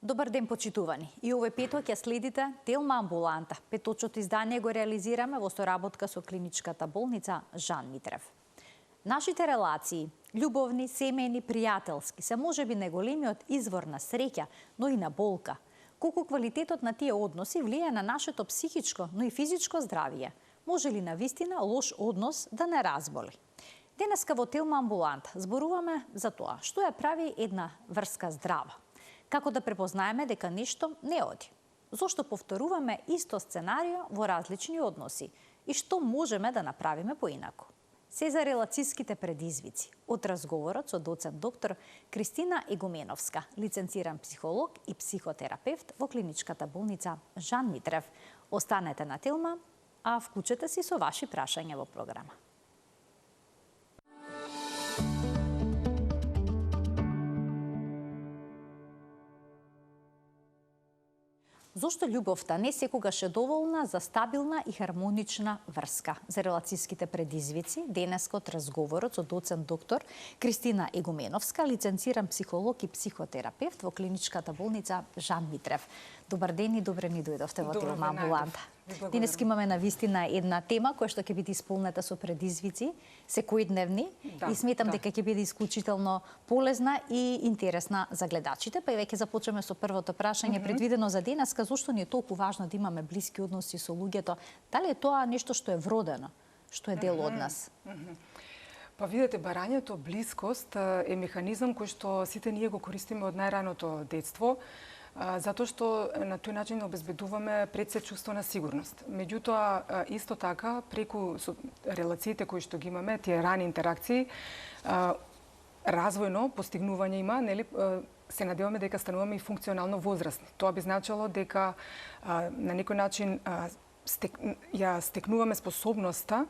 Добар ден, почитувани. И овој петок ја следите Телма амбуланта. Петочното издание го реализираме во соработка со клиничката болница Жан Митрев. Нашите релации, љубовни, семејни, пријателски, се можеби најголемиот извор на среќа, но и на болка. Колку квалитетот на тие односи влијае на нашето психичко, но и физичко здравје? Може ли навистина лош однос да не разболи? Денеска во Телма амбуланта зборуваме за тоа што ја прави една врска здрава. Како да препознаеме дека нешто не оди? Зошто повторуваме исто сценарио во различни односи? И што можеме да направиме поинаку? Се за релацијските предизвици. Од разговорот со доцент доктор Кристина Игуменовска, лиценциран психолог и психотерапевт во клиничката болница Жан Митрев. Останете на Телма, а вклучете се со ваши прашања во програма. Зошто љубовта не секогаш е доволна за стабилна и хармонична врска? За релацијските предизвици, денеска од разговорот со доцент доктор Кристина Игуменовска, лиценциран психолог и психотерапевт во клиничката болница Жан Митрев. Добар ден и добре ни дојдовте во Телма амбуланта. Денес имаме навистина една тема која што ќе биде исполнета со предизвици секојдневни и сметам дека ќе биде исклучително полезна и интересна за гледачите. Па и веќе започваме со првото прашање предвидено за денеска. Зошто ни е толку важно да имаме блиски односи со луѓето? Дали е тоа нешто што е вродено, што е дел од нас? Па видете, барањето блискост е механизам кој што сите ние го користиме од најраното детство, затоа што на тој начин обезбедуваме пред се чувство на сигурност. Меѓутоа, исто така, преку релациите кои што ги имаме, тие рани интеракции, развојно постигнување има, нели, се надеваме дека стануваме и функционално возрастни. Тоа би значило дека на некој начин ја стекнуваме способноста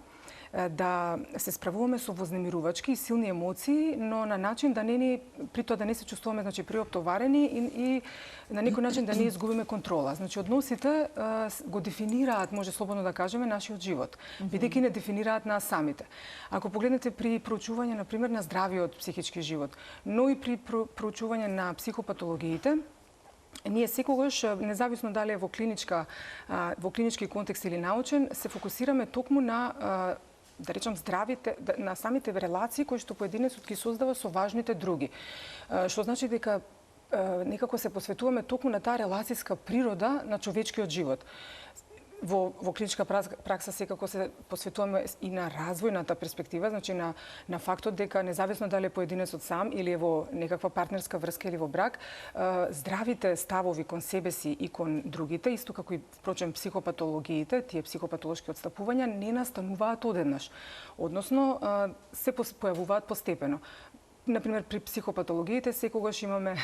да се справуваме со вознемирувачки и силни емоции, но на начин да при тоа да не се чувствуваме, значи, преоптоварени и на некој начин да не изгубиме контрола. Значи, односите го дефинираат, може слободно да кажеме, нашиот живот, бидејќи не дефинираат нас самите. Ако погледнете при проучување, например, на здравиот психички живот, но и при проучување на психопатологиите, ние секогаш, независно дали е во клинички контекст или научен, се фокусираме токму на да речам здравите, на самите релации кои што поединецот ги создава со важните други. Што значи дека некако се посветуваме токму на таа релацијска природа на човечкиот живот. Во клиничка пракса секако се посветуваме и на развојната перспектива, значи на фактот дека независно дали е поединецот сам или е во некаква партнерска врска или во брак, здравите ставови кон себе си и кон другите, исто како и впрочем психопатологиите, тие психопатолошки отстапувања не настануваат одеднаш, односно се појавуваат постепено. Например, при психопатологиите секогаш имаме,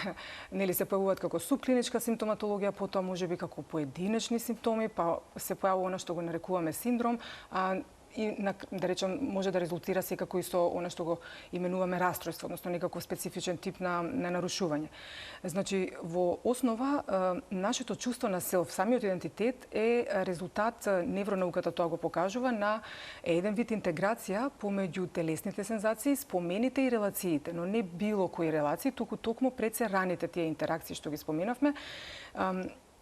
нели, се појавуваат како субклиничка симптоматологија, потоа можеби како поединечни симптоми, па се појавува она што го нарекуваме синдром, и да речем може да резултира секако и со она што го именуваме расстройство, односно некако специфичен тип на нарушување. Значи, во основа нашето чувство на селф, самиот идентитет е резултат, невронауката тоа го покажува, на еден вид интеграција помеѓу телесните сензации, спомените и релациите, но не било кои релации, туку токму пред се раните тие интеракции што ги споменавме,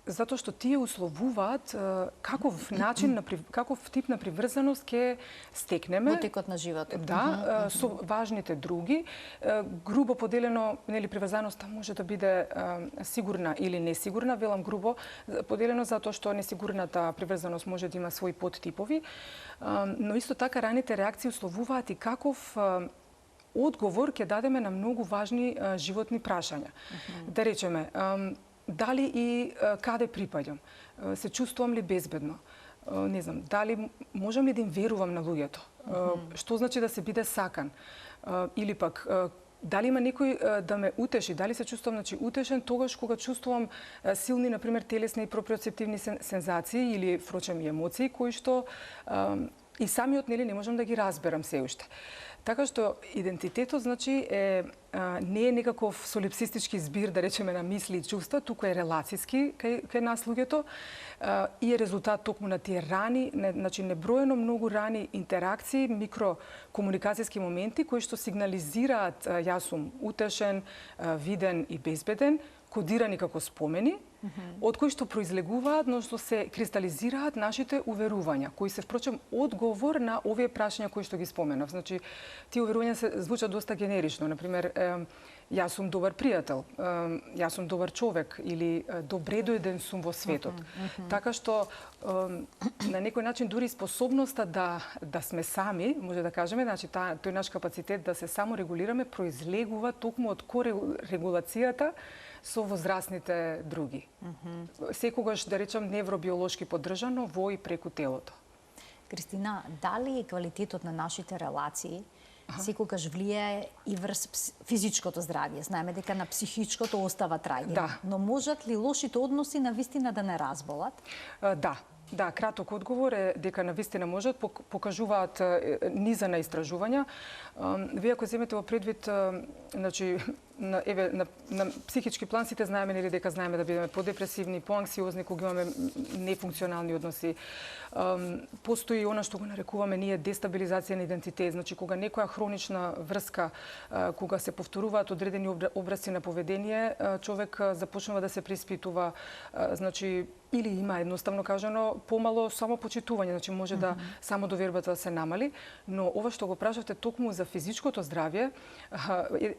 затоа што тие условуваат каков начин, каков тип на приврзаност ќе стекнеме во текот на животот. Да, со важните други. Грубо поделено, нели, приврзаноста може да биде сигурна или несигурна, велам грубо поделено затоа што несигурната приврзаност може да има своји подтипови, но исто така раните реакции условуваат и каков одговор ќе дадеме на многу важни животни прашања. Да речеме, дали и каде припаѓам? Се чувствувам ли безбедно? Не знам, дали можам ли да им верувам на луѓето? Што значи да се биде сакан? Или пак, дали има некој да ме утеши? Дали се чувствувам, значи, утешен тогаш кога чувствувам силни, например, телесни и проприоцептивни сензации или, впрочем, и емоции кои што и самиот, нели, не можам да ги разберам се уште. Така што идентитетот, значи, не е некаков солипсистички збир, да речеме, на мисли и чувства, туку е релацијски кај нас луѓето и е резултат токму на тие рани, значи неброено многу рани интеракции, микрокомуникацијски моменти кои што сигнализираат јас сум утешен, виден и безбеден, кодирани како спомени, од кои што произлегуваат, но што се кристализираат нашите уверувања, кои се впрочем одговор на овие прашања кои што ги споменав. Значи, тие уверувања се звучат доста генерично. Например, јас сум добар пријател, јас сум добар човек или добре дојден сум во светот. Така што на некој начин дури способноста да сме сами, може да кажеме, значи тој наш капацитет да се само регулираме произлегува токму од корегулацијата со возрастните други. Секогаш, да речам, невробиолошки поддржано во и преку телото. Кристина, дали квалитетот на нашите релации секогаш влијае и врз физичкото здравје? Знаеме дека на психичкото остава траѓа. Да. Но можат ли лошите односи на вистина да не разболат? Да, краток одговор е дека на вистина можат, покажуваат низа на истражувања. Вие ако земете во предвид, значи, на психички план сите знаеме нели дека знаеме да бидеме подепресивни, поанксиозни кога имаме нефункционални односи. Постои она што го нарекуваме ние дестабилизација на идентитет, значи кога некоја хронична врска, кога се повторуваат одредени образци на поведение, човек започнува да се преиспитува, значи или има едноставно кажано помало самопочитување, значи може да само довербата се намали, но ова што го прашавте токму за физичкото здравје,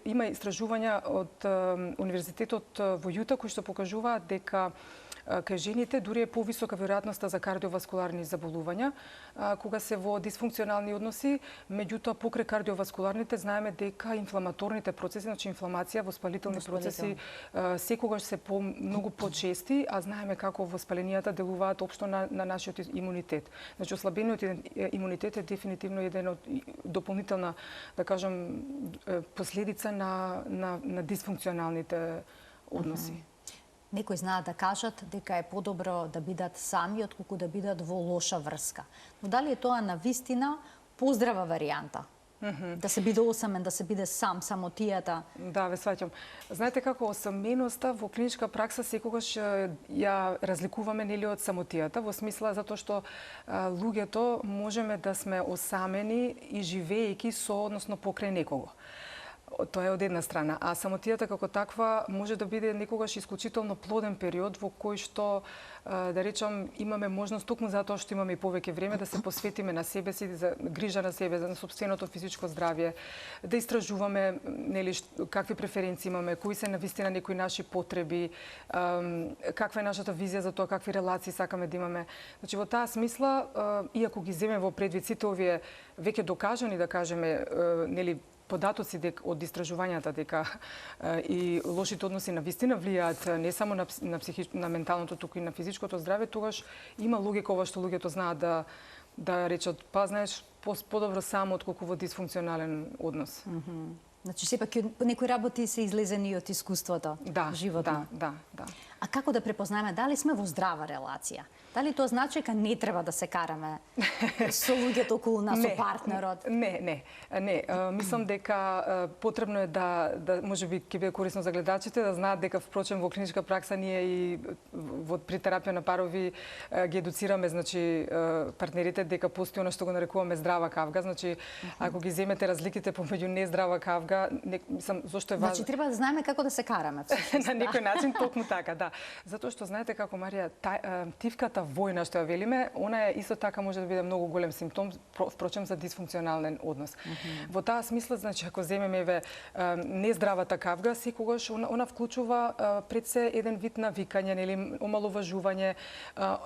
има истражувања од Универзитетот во Јута кои што покажуваат дека кај жените дури е повисока веројатноста за кардиоваскуларни заболувања кога се во дисфункционални односи, меѓутоа покрај кардиоваскуларните знаеме дека инфламаторните процеси, значи инфламација, воспалителни процеси секогаш се многу почести, а знаеме како воспаленијата делуваат општо на нашиот имунитет. Значи ослабениот имунитет е дефинитивно еден од дополнителна, да кажам, последица на дисфункционалните односи. Некои знаат да кажат дека е подобро да бидат сами отколку да бидат во лоша врска. Но дали е тоа на вистина поздрава варијанта? Да се биде осамен, да се биде сам, самотијата? Да, ве сваќам. Знаете како осаменоста во клиничка пракса секогаш ја разликуваме нели од самотијата, во смисла затоа што луѓето можеме да сме осамени и живеејќи со, односно покрај некого. Тоа е од една страна, а самотијата како таква може да биде некогаш исклучително плоден период во кој што, да речам, имаме можност токму затоа што имаме и повеќе време да се посветиме на себе си, за грижа на себе, на сопственото физичко здравје, да истражуваме нели какви преференции имаме, кои се навистина некои наши потреби, каква е нашата визија за тоа какви релации сакаме да имаме. Значи во таа смисла, иако ги земеме во предвид сите овие веќе докажани, да кажеме, нели податоци од истражувањата дека и лошите односи на вистина влијаат не само на менталното, туку и на физичкото здравје, тогаш има логика ова што луѓето знаат да речат, па знаеш, подобро само отколку во дисфункционален однос. Значи сепак некои работи се излезени од искуството, животно. Да. А како да препознаеме дали сме во здрава релација? Дали тоа значи дека не треба да се караме со луѓето околу нас, со партнерот? Не. Мислам дека потребно е да можеби ќе биде корисно за гледачите да знаат дека впрочем во клиничка пракса ние и при терапија на парови ги едуцираме, значи партнерите дека постои она што го нарекуваме здрава кавга, значи ако ги земете разликите помеѓу нездрава кавга, мислам зошто е важно. Значи треба да знаеме како да се караме. На некој начин токму така, да. Затоа што знаете како Марија, тивката војна што ја велиме, она е исто така може да биде многу голем симптом, впрочем за дисфункционален однос. Во таа смисла, значи ако земеме нездравата кавга, секогаш она вклучува пред се еден вид на викање, нели омаловажување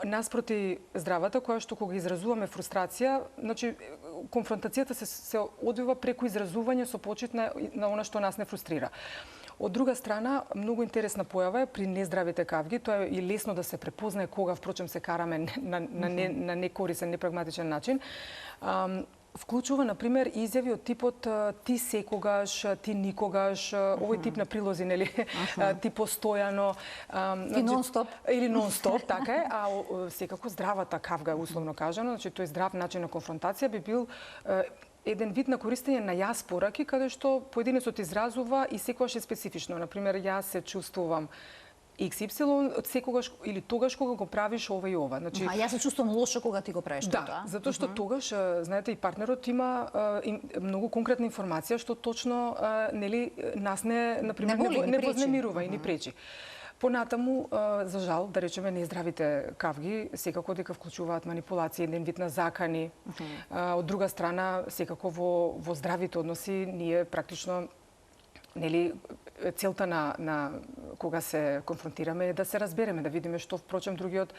наспроти здравата, која што кога изразуваме фрустрација, значи конфронтацијата се одвива преку изразување со почит на она што нас не фрустрира. Од друга страна, многу интересна појава е при нездравите кавги, тоа е и лесно да се препознае кога впрочем се караме на некорисен, непрагматичен начин. Вклучува, например, изјави од типот ти секогаш, ти никогаш, овој тип на прилози, нели, ти постојано. И нон-стоп. Или нон-стоп, така е, а секако здравата кавга, условно кажано, значи тој здрав начин на конфронтација би бил еден вид на користење на јас пораки, каде што поединецот изразува и секогаш е специфично. Например, јас се чувствувам XY секогаш или тогаш кога го правиш ова и ова. Значи, јас се чувствувам лошо кога ти го правиш тоа. Да, затоа што тогаш, знаете, и партнерот има многу конкретна информација што точно нели нас на пример не вознемирува и ни пречи. Понатаму, за жал, да речеме, нездравите кавги секако дека вклучуваат манипулации, еден вид на закани. Од друга страна, секако во здравите односи ние практично нели целта на кога се конфронтираме е да се разбереме, да видиме што впрочем другиот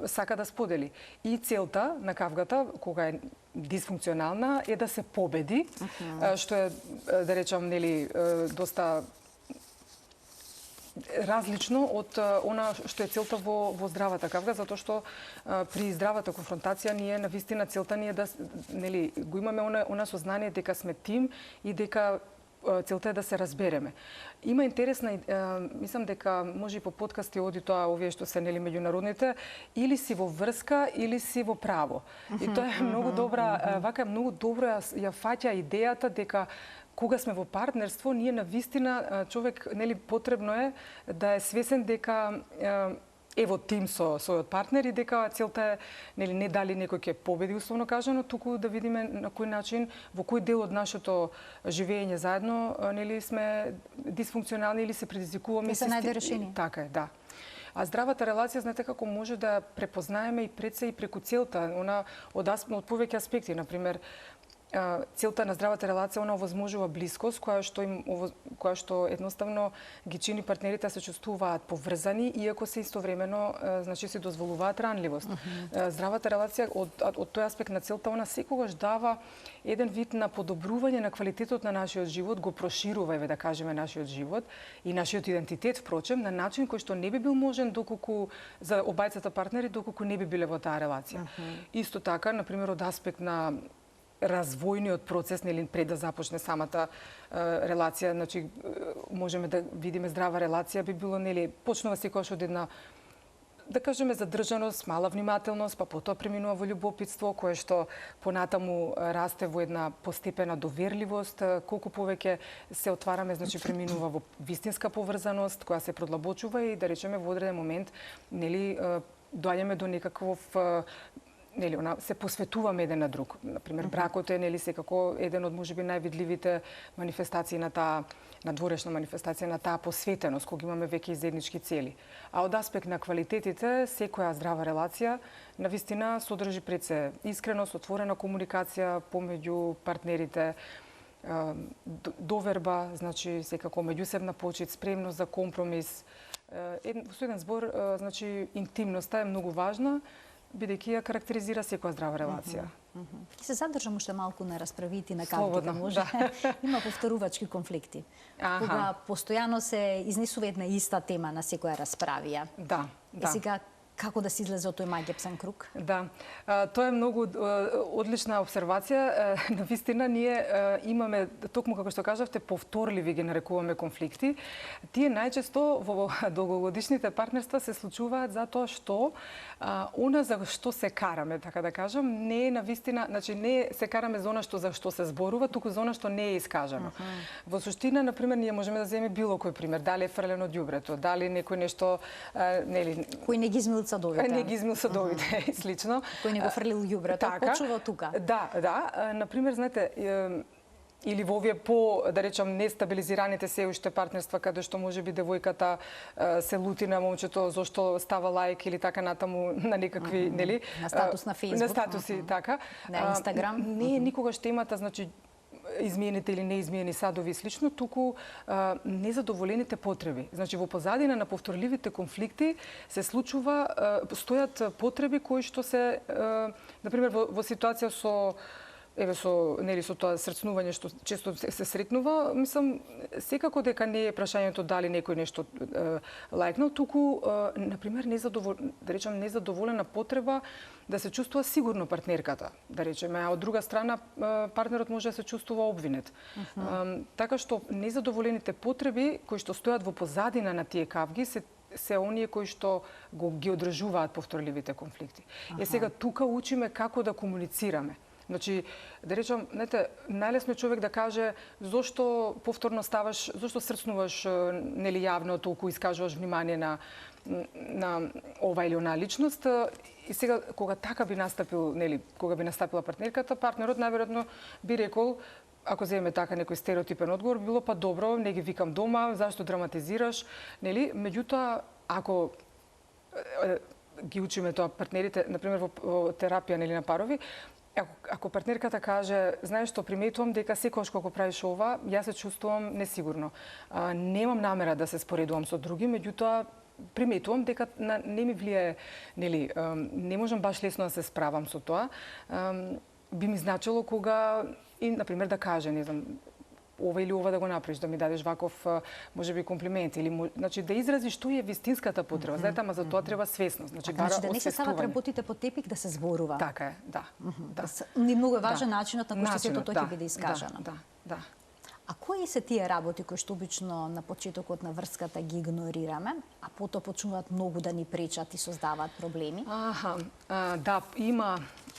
сака да сподели. И целта на кавгата кога е дисфункционална е да се победи, што е да речам нели доста различно од она што е целта во здравата кавга, затоа што при здравата конфронтација ние навистина целта ни е да нели го имаме она сознание дека сме тим и дека целта е да се разбереме. Има интересна, мислам дека може и по подкасти оди тоа, овие што се нели меѓународните, или си во врска, или си во право. И тоа е многу добра, вака многу добро ја фаќа идејата дека кога сме во партнерство, ние навистина човек нели потребно е да е свесен дека е во тим со својот партнер и дека целта е нели не дали некој ќе победи условно кажано, туку да видиме на кој начин, во кој дел од нашето живење заедно нели сме дисфункционални или се предизвикуваме и се најде решение. Така е, да. А здравата релација, знаете како може да препознаеме и пред се и преку целта, она од повеќе аспекти, на пример целта на здравата релација она овозможува блискост која што едноставно ги чини партнерите се чувствуваат поврзани иако се истовремено значи се дозволуваат ранливост. Здравата релација од тој аспект на целта она секогаш дава еден вид на подобрување на квалитетот на нашиот живот, го проширува да кажеме нашиот живот и нашиот идентитет впрочем на начин кој што не би бил можен доколку за обајцата партнери доколку не би биле во таа релација. Исто така, на пример од аспект на развојниот процес, нели пред да започне самата релација, значи можеме да видиме здрава релација би било нели почнува секогаш од една да кажеме задржаност, мала внимателност, па потоа преминува во љубопитство кое што понатаму расте во една постепена доверливост, колку повеќе се отвараме, значи преминува во вистинска поврзаност која се продлабочува и да речеме во одреден момент нели доаѓаме до некаков нели се посветуваме еден на друг. Например, бракот е нели секако еден од можеби највидливите манифестации на таа надворешна манифестација на таа посветеност кога имаме веќе и заеднички цели. А од аспект на квалитетите, секоја здрава релација навистина содржи пред се искреност, отворена комуникација помеѓу партнерите, доверба, значи секако меѓусебна почит, спремност за компромис. Со еден збор, значи интимноста е многу важна, бидејќи ја карактеризира секоја здрава релација. Ќе се задржам уште малку на расправите на кавгите, може. Има повторувачки конфликти. Кога постојано се изнесува една иста тема на секоја расправија. Да. Сега како да се излезе од тој маѓепсан круг? Да, тоа е многу одлична обсервација. Навистина ние имаме, токму како што кажавте, повторливи ги нарекуваме конфликти. Тие најчесто во долгогодишните партнерства се случуваат затоа што она за што се караме, така да кажам, не е навистина, значи не се караме за она што за што се зборува, туку за она што не е искажано. Во суштина, на пример, ние можеме да земеме било кој пример, дали е фрлено ѓубрето, дали некој нешто нели кој не ги измил садовите. Не ги измил садовите, слично. Кој не го фрлил ѓубрето, почува тука. Да, на пример, знаете, или во овие по, да речам, нестабилизираните се уште партнерства каде што можеби девојката се лути на момчето зошто става лајк или така натаму на некакви, нели? На статус на Facebook. На статуси, така. На Инстаграм. Не е никогаш темата, значи, измиените или неизмиени садови и слично, туку незадоволените потреби. Значи, во позадина на повторливите конфликти се случува, стојат потреби кои што се, например, во ситуација со тоа срцнување што често се сретнува, мислам, секако дека не е прашањето дали некој нешто лајкнал, туку, например, незадоволена потреба да се чувствува сигурно партнерката, да речеме, а од друга страна партнерот може да се чувствува обвинет. Така што незадоволените потреби кои што стојат во позадина на тие кавги се оние кои што ги одржуваат повторливите конфликти. Сега тука учиме како да комуницираме. Значи, да речам, знаете, најлесно е човек да каже зошто повторно ставаш, зошто срцнуваш нели јавно толку искажуваш внимание на ова или она личност. И сега кога така би настапил, нели, кога би настапила партнерката, партнерот најверојатно би рекол, ако земеме така некој стереотипен одговор, било па добро, не ги викам дома, зашто драматизираш, нели? Меѓутоа, ако ги учиме тоа партнерите, например во терапија нели на парови, ако партнерката каже, знаеш што, приметувам дека секогаш кога правиш ова, јас се чувствувам несигурно. Немам намера да се споредувам со други, меѓутоа приметувам дека не ми влијае, нели, не можам баш лесно да се справам со тоа. Би ми значило кога и например да каже, не знам, ова или ова да го направиш, да ми дадеш ваков можеби комплимент или значи да изрази што е вистинската потреба. Знаете, ама за тоа треба свесност. Значи така, бара да не се стават работите по тепик, да се зборува. Така е, да. Ни многу е важен начинот на кој што сето тоа ќе биде искажано. Да. А кои се тие работи кои што обично на почетокот на врската ги игнорираме, а потоа почнуваат многу да ни пречат и создаваат проблеми? Да, има.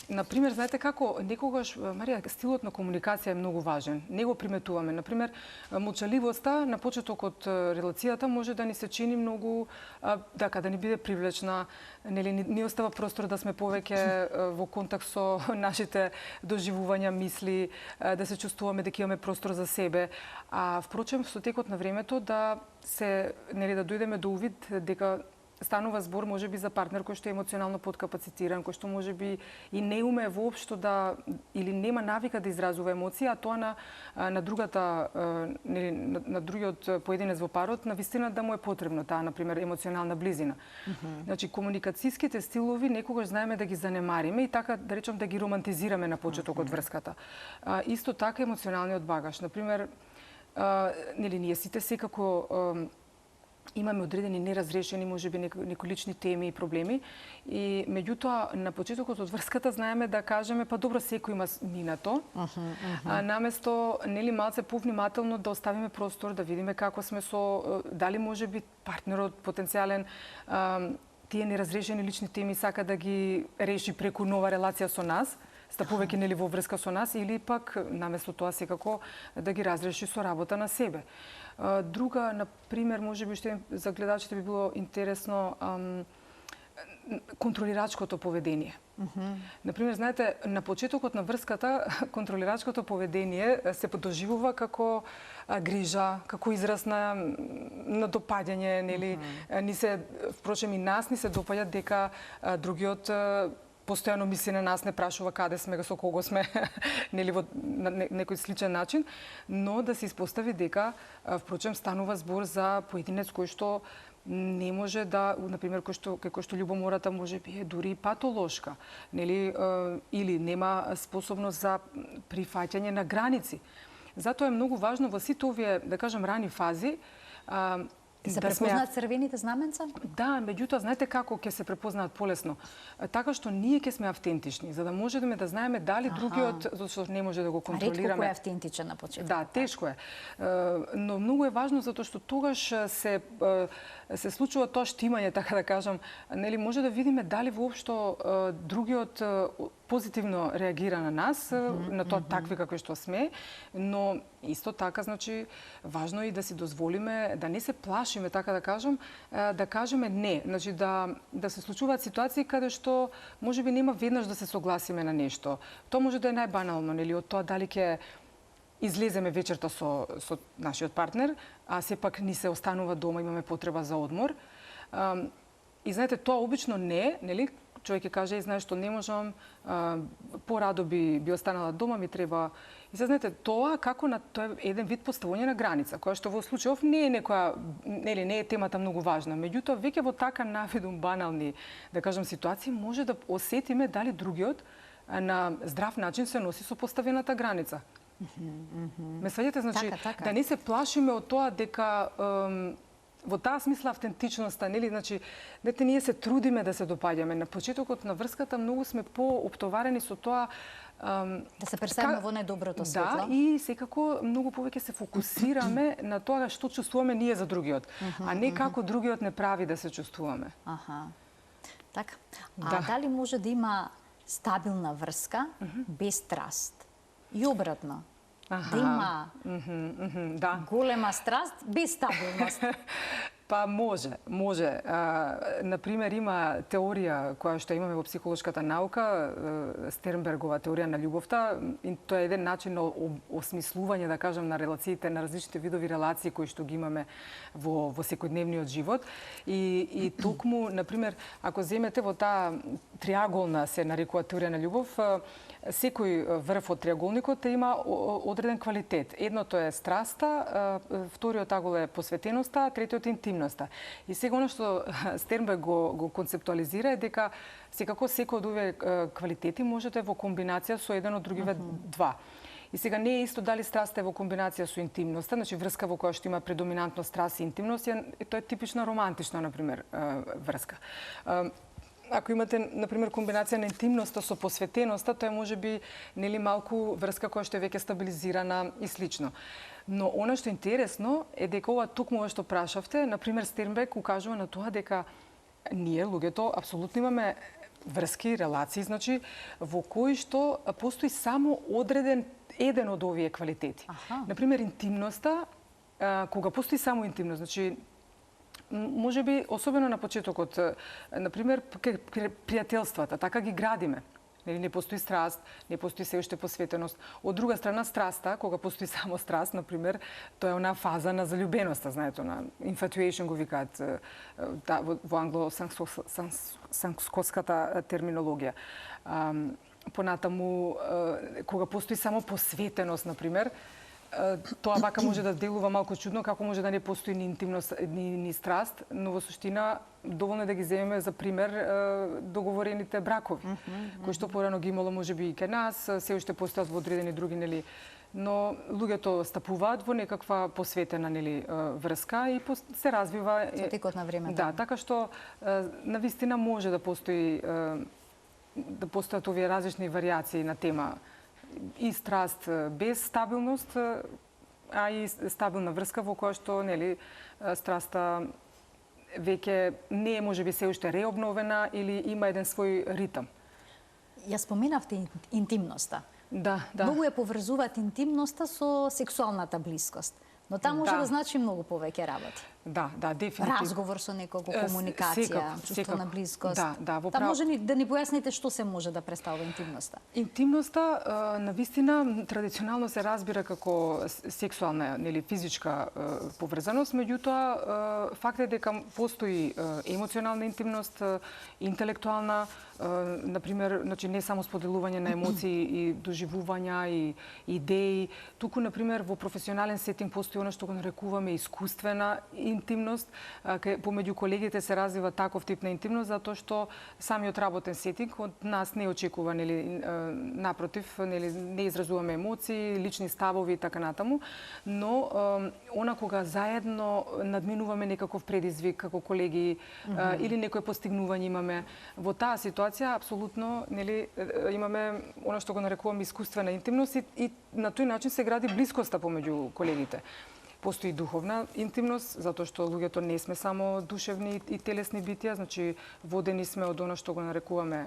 Например, знаете како, некогаш, Марија, стилот на комуникација е многу важен. Не го приметуваме. Например, молчаливоста на почетокот релацијата може да ни се чини многу, да ни биде привлечна, нели ни остава простор да сме повеќе во контакт со нашите доживувања, мисли, да се чувствуваме дека имаме простор за себе. А впрочем, со текот на времето да дојдеме до увид дека станува збор можеби за партнер кој што е емоционално подкапацитиран, кој што можеби и не уме воопшто да или нема навика да изразува емоција, а тоа на другата на другиот поединец во парот навистина да му е потребно таа, например, емоционална близина. Значи комуникацијските стилови некогаш знаеме да ги занемариме и така да речам да ги романтизираме на почетокот врската. Исто така емоционалниот багаж, например, ние сите секако имаме одредени неразрешени, можеби некои лични теми и проблеми. И меѓутоа на почетокот од врската знаеме да кажеме па добро, секој има минато. Наместо малце повнимателно да оставиме простор да видиме како сме дали можеби партнерот потенцијален тие неразрешени лични теми сака да ги реши преку нова релација со нас, стапувајќи во врска со нас, или пак наместо тоа секако да ги разреши со работа на себе. Друга, например, можеби што за гледачите би било интересно, контролирачкото поведение. Например, знаете, на почетокот на врската контролирачкото поведение се подоживува како грижа, како израз на допаѓање, нели? Впрочем и нас ни се допаѓа дека другиот постојано мисли на нас, не прашува каде сме, со кого сме, нели во некој сличен начин, но да се испостави дека впрочем станува збор за поединец кој што не може да, например, кој што љубомората може би е дури патолошка, нели, или нема способност за прифаќање на граници. Затоа е многу важно во сите овие, да кажам, рани фази да се препознаат црвените знаменца? Да, меѓутоа, знаете како ќе се препознаат полесно? Така што ние ќе сме автентични, за да можеме да знаеме дали другиот, зашто не може да го контролираме. Ретко кој е автентичен на почеток. Да, тешко е. Но многу е важно затоа што тогаш се случува тоа штимање, така да кажам, нели може да видиме дали воопшто другиот позитивно реагира на нас, на тоа такви какви што сме, но исто така, значи, важно е и да си дозволиме, да не се плашиме, така да кажам, да кажеме не. Значи, да се случуваат ситуации каде што можеби нема веднаш да се согласиме на нешто. Тоа може да е најбанално, нели, од тоа дали ќе излеземе вечерта со нашиот партнер, а сепак ни се останува дома, имаме потреба за одмор. И знаете, тоа обично не, нели, човек ќе каже, знаеш што, не можам, порадо би останала дома, ми треба. И се знаете, тоа е еден вид поставување на граница, која што во случајов не е некоја, нели, не е темата многу важна, меѓутоа веќе во така навидум банални, да кажам, ситуации може да осетиме дали другиот на здрав начин се носи со поставената граница. Ме сваѓате, значи, да не се плашиме од тоа дека во таа смисла автентичноста, нели, значи, ние се трудиме да се допаѓаме. На почетокот на врската многу сме поуптоварени со тоа да се представиме во најдоброто светло. Да, и секако многу повеќе се фокусираме на тоа што чувствуваме ние за другиот, а не како другиот не прави да се чувствуваме. Така. А дали може да има стабилна врска без страст. И обратно. Да има голема страст без стабилност. Па може. Например, има теорија која што имаме во психолошката наука, Стернбергова теорија на љубовта, и тоа е еден начин на осмислување, да кажам, на релациите, на различните видови релации кои што ги имаме во секојдневниот живот. И токму, например, ако земете во таа триаголна, се нарекува теорија на љубов, секој врв од триаголникот има одреден квалитет. Едното е страста, вториот агол е посветеноста, третиот интимноста. И сега оно што Стернберг го концептуализира е дека секако секој од овие квалитети можете во комбинација со еден од другиве два. И сега не е исто дали страста е во комбинација со интимноста, значи врска во која што има предоминантно страст и интимност, тоа е типична романтична, например, врска. Ако имате, например, комбинација на интимноста со посветеноста, тоа може би нели малку врска која што е веќе стабилизирана и слично. Но она што е интересно е дека ова токму што прашавте, например, Стернберг укажува на тоа дека ние, луѓето, апсолутно имаме врски, релации, значи, во кои што постои само одреден еден од овие квалитети. Например, интимноста, кога постои само интимност, значи, може би, особено на почетокот, например, пријателствата, така ги градиме. Не постои страст, не постои се уште посветеност. Од друга страна, страста, кога постои само страст, например, тоа е она фаза на залюбеноста, знаете, на infatuation го викаат во англо-сакскоската терминологија. Понатаму, кога постои само посветеност, например, тоа вака може да делува малку чудно, како може да не постои ни интимност, ни страст, но во суштина доволно е да ги земеме за пример договорените бракови, кои што порано ги имало можеби и кај нас, се уште постојат во одредени други, нели, но луѓето стапуваат во некаква посветена, нели, врска и се развива со текот на времето. Да, така што навистина може да постои да постојат овие различни варијации на тема и страст без стабилност, а и стабилна врска во која што, нели, страста веќе не е можеби се уште реобновена или има еден свој ритам. Ја споменавте интимноста. Да. Многу ја поврзуваат интимноста со сексуалната блискост. Но таа може да значи многу повеќе работи. Да, дефинитивно. Разговор со некого, комуникација, чувство на близкост. Таа може да ни појасните што се може да представува интимноста? Интимноста, навистина, традиционално се разбира како сексуална, нели, физичка поврзаност, меѓутоа, факт е дека постои емоционална интимност, интелектуална, например, значи не само споделување на емоции и доживувања и идеи, туку, например, во професионален сетинг постои она што го нарекуваме искуствена интимност, помеѓу колегите се развива таков тип на интимност, затоа што самиот работен сетинг од нас не очекува, нели, напротив, нели, не изразуваме емоции, лични ставови и така натаму, но она кога заедно надминуваме некаков предизвик како колеги или некое постигнување имаме, во таа ситуација апсолутно, нели, имаме она што го нарекуваме искуствена интимност и на тој начин се гради блискоста помеѓу колегите. Постои духовна интимност, затоа што луѓето не сме само душевни и телесни битија, значи водени сме од она што го нарекуваме,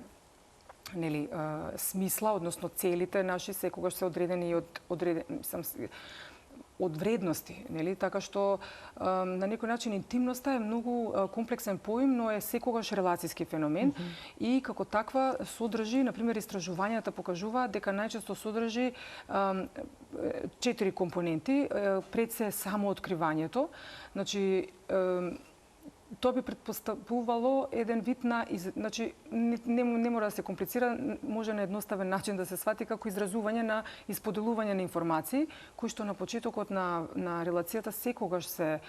нели, смисла, односно целите наши секогаш се одредени од вредности, нели? Така што на некој начин интимноста е многу комплексен поим, но е секогаш релацијски феномен и како таква содржи, например, истражувањата покажуваат дека најчесто содржи 4 компоненти, пред се само откривањето, значи тоа би претпоставувало еден вид на, значи не мора да се комплицира, може на едноставен начин да се свати како изразување на исподелување на информации, кои што на почетокот на релацијата секогаш се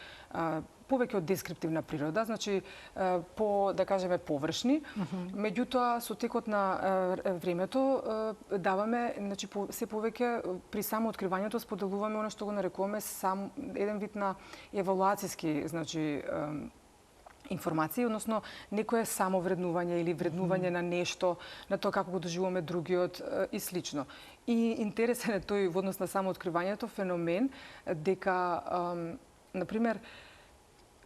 повеќе од дескриптивна природа, значи да кажеме површни, меѓутоа со текот на времето даваме, значи се повеќе при само откривањето споделуваме она што го нарекуваме сам еден вид на евалуацијски, значи информации, односно некое самовреднување или вреднување на нешто, на тоа како го доживуваме другиот и слично. И интересен е тој во однос на самооткривањето феномен дека, например,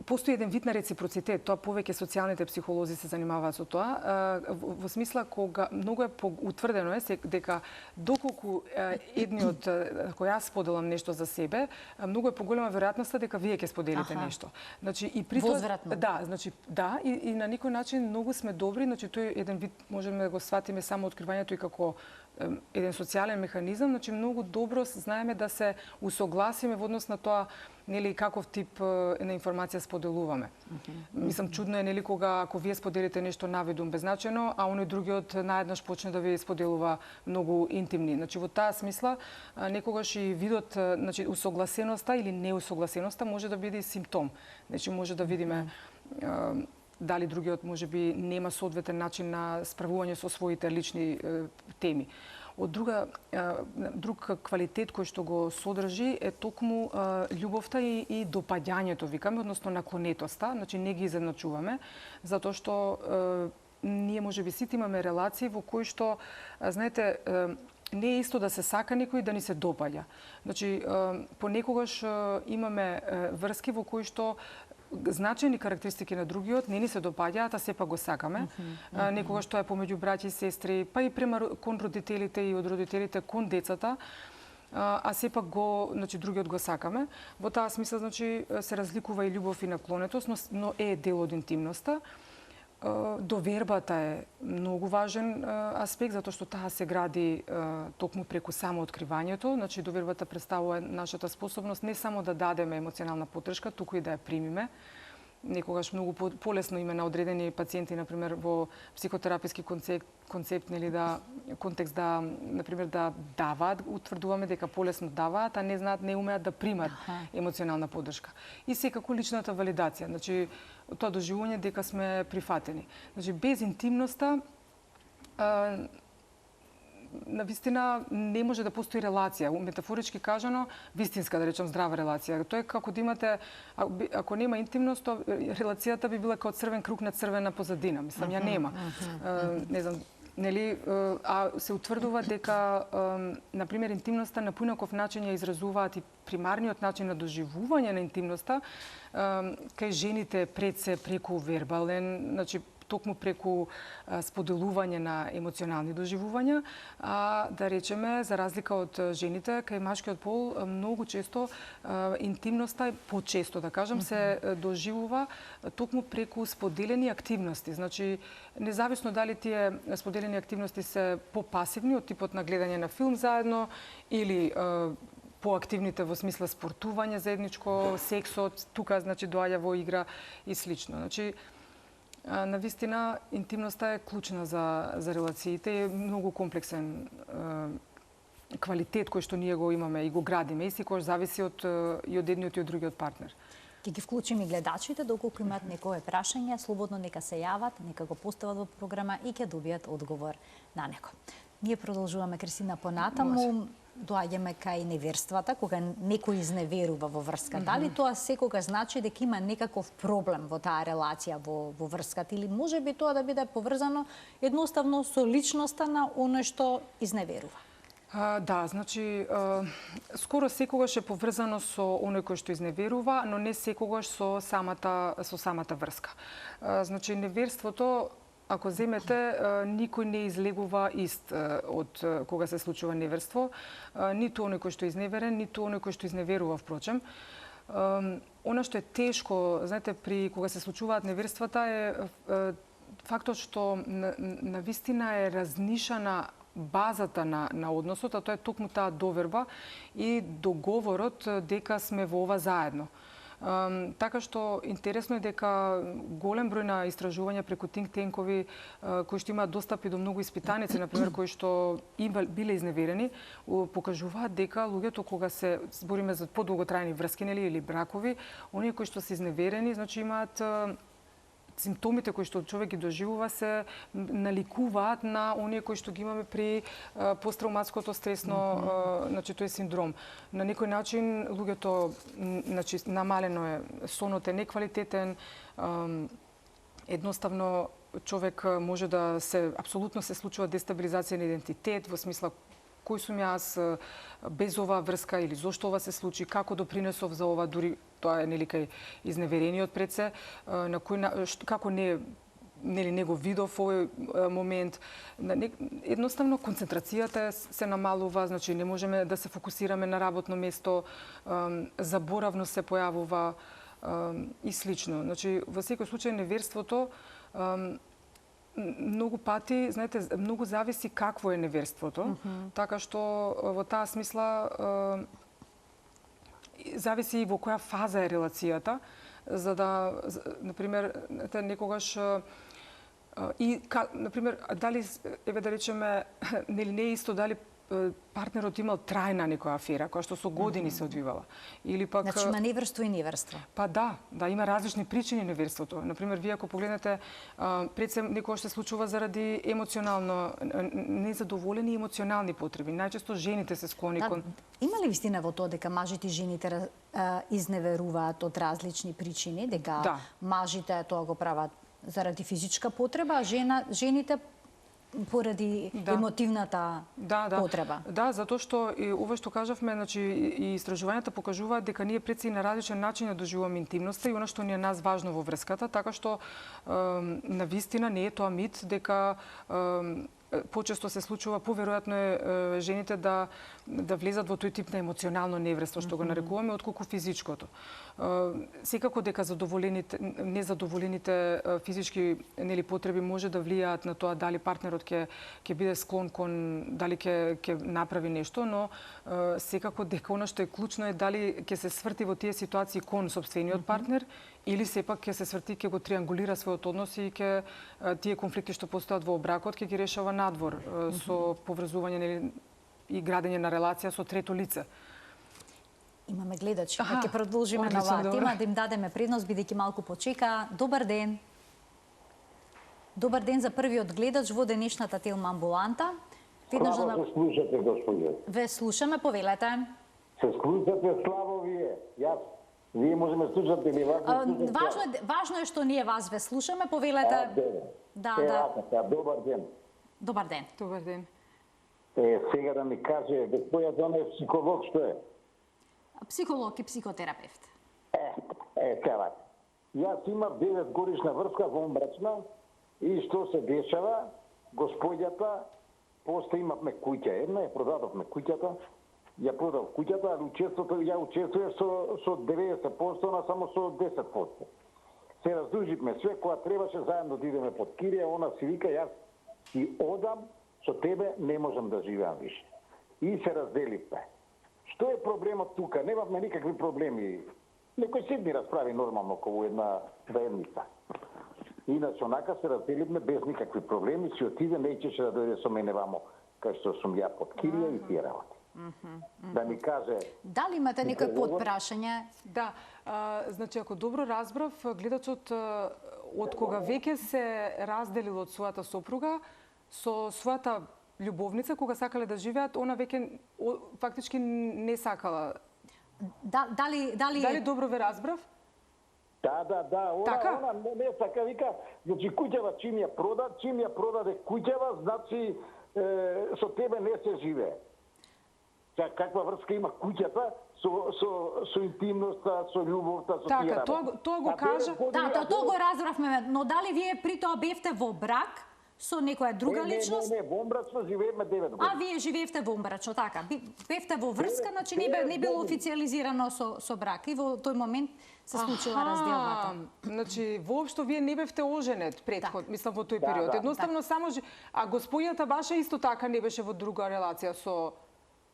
Постои еден вид на реципроцитет, тоа повеќе социјалните психолози се занимаваат со тоа, во смисла кога многу утврдено е дека доколку едниот, ако јас споделам нешто за себе, многу е поголема веројатноста дека вие ќе споделите нешто. Значи и при тоа и на некој начин многу сме добри, значи тој еден вид можеме да го сватиме само откривањето и како еден социјален механизам, значи многу добро знаеме да се усогласиме во однос на тоа нели каков тип на информација споделуваме. Мислам чудно е нели кога ако вие споделите нешто наведум беззначено, а оној другиот наеднаш почне да ви споделува многу интимни. Значи во таа смисла некогаш и видот, значи усогласеноста или неусогласеноста може да биде симптом. Значи може да видиме дали другиот можеби нема соодветен начин на справување со своите лични теми. Од друг квалитет кој што го содржи е токму љубовта и допаѓањето, викаме, односно наклонетоста, значи не ги изедначуваме, затоа што ние можеби сите имаме релации во кои што, знаете, не е исто да се сака некој и да ни се допаѓа. Значи, понекогаш имаме врски во кои што значајни карактеристики на другиот не ни се допаѓаат, а сепак го сакаме. Некогаш тоа е помеѓу браќа и сестри, па и кон родителите и од родителите кон децата, а сепак значи другиот го сакаме. Во таа смисла, значи се разликува и љубов и наклонетост, но е дел од интимноста. Довербата е многу важен аспект, затоа што таа се гради токму преку само откривањето. Значи, довербата представува нашата способност не само да дадеме емоционална поддршка, туку и да ја примиме. Некогаш многу полесно има на одредени пациенти, например, во психотераписки концепт, нели да контекст да, например, да даваат, утврдуваме дека полесно даваат, а не знаат, не умеат да примат емоционална поддршка. И секако личната валидација, значи тоа доживување дека сме прифатени. Значи без интимноста навистина не може да постои релација, метафорички кажано, вистинска, да речем, здрава релација. Тоа е како да имате, ако нема интимност, релацијата би била како црвен круг на црвена позадина. Мислам, ја нема. Не знам, нели, а се утврдува дека, например, интимноста на поинаков начин ја изразуваат и примарниот начин на доживување на интимноста, кај жените пред се преку вербален, значи токму преку споделување на емоционални доживувања, а да речеме, за разлика од жените, кај машкиот пол многу често интимноста, почесто да кажам, се доживува токму преку споделени активности. Значи, независно дали тие споделени активности се попасивни од типот на гледање на филм заедно или поактивните во смисла спортување заедничко, сексот, тука значи доаѓа во игра и слично. Значи, навистина, интимноста е клучна за релациите и е многу комплексен квалитет кој што ние го имаме и го градиме и секогаш зависи од едниот и од другиот партнер. Ќе ги вклучиме гледачите, доколку имаат некое прашање, слободно нека се јават, нека го постават во програма и ќе добијат одговор на него. Ние продолжуваме, Кристина, понатаму. Доаѓаме кај неверствата, кога некој изневерува во врска. Дали тоа секогаш значи дека има некаков проблем во таа релација во врската или може би тоа да биде поврзано едноставно со личноста на оној што изневерува? Да, значи скоро секогаш е поврзано со оној кој што изневерува, но не секогаш со самата врска. Значи неверството, ако земете, никој не излегува ист од кога се случува неверство, ниту оној кој што е изневерен, ниту оној кој што изневерува, впрочем. Она што е тешко, знаете, при кога се случуваат неверствата е фактот што навистина е разнишана базата на односот, а тоа е токму таа доверба и договорот дека сме во ова заедно. Така што интересно е дека голем број на истражувања преку think tankoви кои што имаат достапи до многу испитаници, например, кои што биле изневерени, покажуваат дека луѓето кога се збориме за подолготрајни врски или бракови, оние кои што се изневерени, значи имаат симптомите кои што човек ги доживува се наликуваат на оние кои што ги имаме при посттравматското стресно, значи тој синдром. На некој начин луѓето, значи намалено е, сонот е неквалитетен, едноставно човек може да се апсолутно се случува дестабилизација на идентитет во смисла кој сум јас без оваа врска или зошто ова се случи, како допринесов за ова, дури тоа е нели кај изневерениот пред се, на кој како не го видов овој момент. Едноставно концентрацијата се намалува, значи не можеме да се фокусираме на работно место, заборавно се појавува и слично. Значи во секој случај неверството многу пати, знаете, многу зависи какво е неверството, така што во таа смисла зависи и во која фаза е релацијата, за да, например, некогаш например, дали, еве да речеме, нели не е исто дали партнерот имал трајна некоја афера, која што со години се одвивала. Или пак... Значи има неверство и неверство. Па да, има различни причини неверството. Например, вие ако погледнете, пред се некоја се случува заради емоционално незадоволени емоционални потреби. Најчесто жените се склони кон... Има ли вистина во тоа дека мажите и жените изневеруваат од различни причини, дека мажите тоа го прават заради физичка потреба, а жените поради емотивната потреба? Да, затоа што и ова што кажавме, значи и истражувањата покажуваат дека ние пред се на различен начин ја доживуваме интимноста и она што ни е нас важно во врската, така што на вистина не е тоа мит дека почесто се случува, поверојатно е жените да влезат во тој тип на емоционално неверство, што го нарекуваме, отколку физичкото. Секако дека незадоволените физички потреби може да влијаат на тоа дали партнерот ќе биде склон кон, дали ќе направи нешто, но секако дека она што е клучно е дали ќе се сврти во тие ситуации кон сопствениот партнер или сепак ќе се сврти, ќе го триангулира својот однос и ќе тие конфликти што постојат во бракот ќе ги решава надвор со поврзување и градење на релација со трето лице. Имаме гледачи, ќе продолжиме на оваа тема, да им дадеме предност, бидејќи малку почека. Добар ден. Добар ден за првиот гледач во денешната Телма амбуланта. Славо се слушате, господје. Ве слушаме, повелете. Се слушате, славо вие. Вие можеме слушате ли вас? Важно е што ние вас ве слушаме, повелете. Да. Добар ден. Добар ден. Добар ден. Сега да ми каже, господјата, он е психолог, што е? Психолог и психотерапевт. Така. Јас имам 9 годишна врска вонбрачна и што се дешава, господјата, после имавме куќа една, ја продадовме куќата, ја продав куќата, али ја учествував со 90%, на само со 10%. Се раздуживме све, кога требаше заедно да идеме под кирија, она си вика, јас си одам, со тебе не можам да живеам више. И се разделивме. Што е проблемот тука? Немавме никакви проблеми. Некој седни расправи нормално околу една заедница. Иначе онака се разделивме без никакви проблеми, си отиде, неќеше да дојде со мене вамо, кај што сум ја под кирија и тие работи. Да ми каже... Дали имате некој подпрашање? Да, значи ако добро разбрав, гледачот од кога веќе се разделил од својата сопруга, со својата љубовница, кога сакале да живеат, она веќе фактички не сакала. Дали добро ве разбрав? Да. Она не сака, вика, значи куќава чим ја продаде куќава, значи со тебе не се живее. Каква врска има куќата со интимноста, со љубовта, со тие работи. Така, тоа го кажа. Да, тоа го разбравме, но дали вие при тоа бевте во брак со некоја друга личност? Не, вонбрачно живееме 9 години. А вие живеевте вонбрачно, така. Бевте во врска, значи не било официализирано со брак и во тој момент се случила разделбата. Значи, воопшто вие не бевте оженет претход, мислам во тој период. Едноставно само а господјата ваша исто така не беше во друга релација со...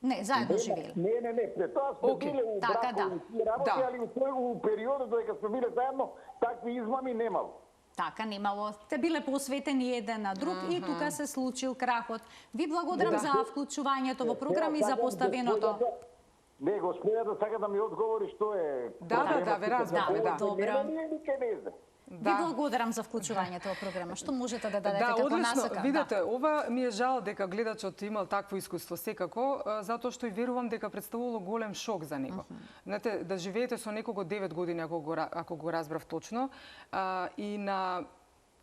Не, заедно живееле. Не, пред тоа сме биле у бракови работи, али у периодот додека сме биле заедно, такви измами немало. Така, немало. Те биле посветени еден на друг и тука се случил крахот. Ви благодарам за вклучувањето во програм и за поставеното. Не, господјата сака да ми одговори што е... Да, ве разбрав, да. Добро. Да. Ви благодарам за вклучувањето во програма. Што можете да дадете како насока? Видете, ова ми е жал дека гледачот имал такво искуство секако, затоа што и верувам дека представувало голем шок за него. Знаете, да живеете со некого 9 години, ако го разбрав точно, и на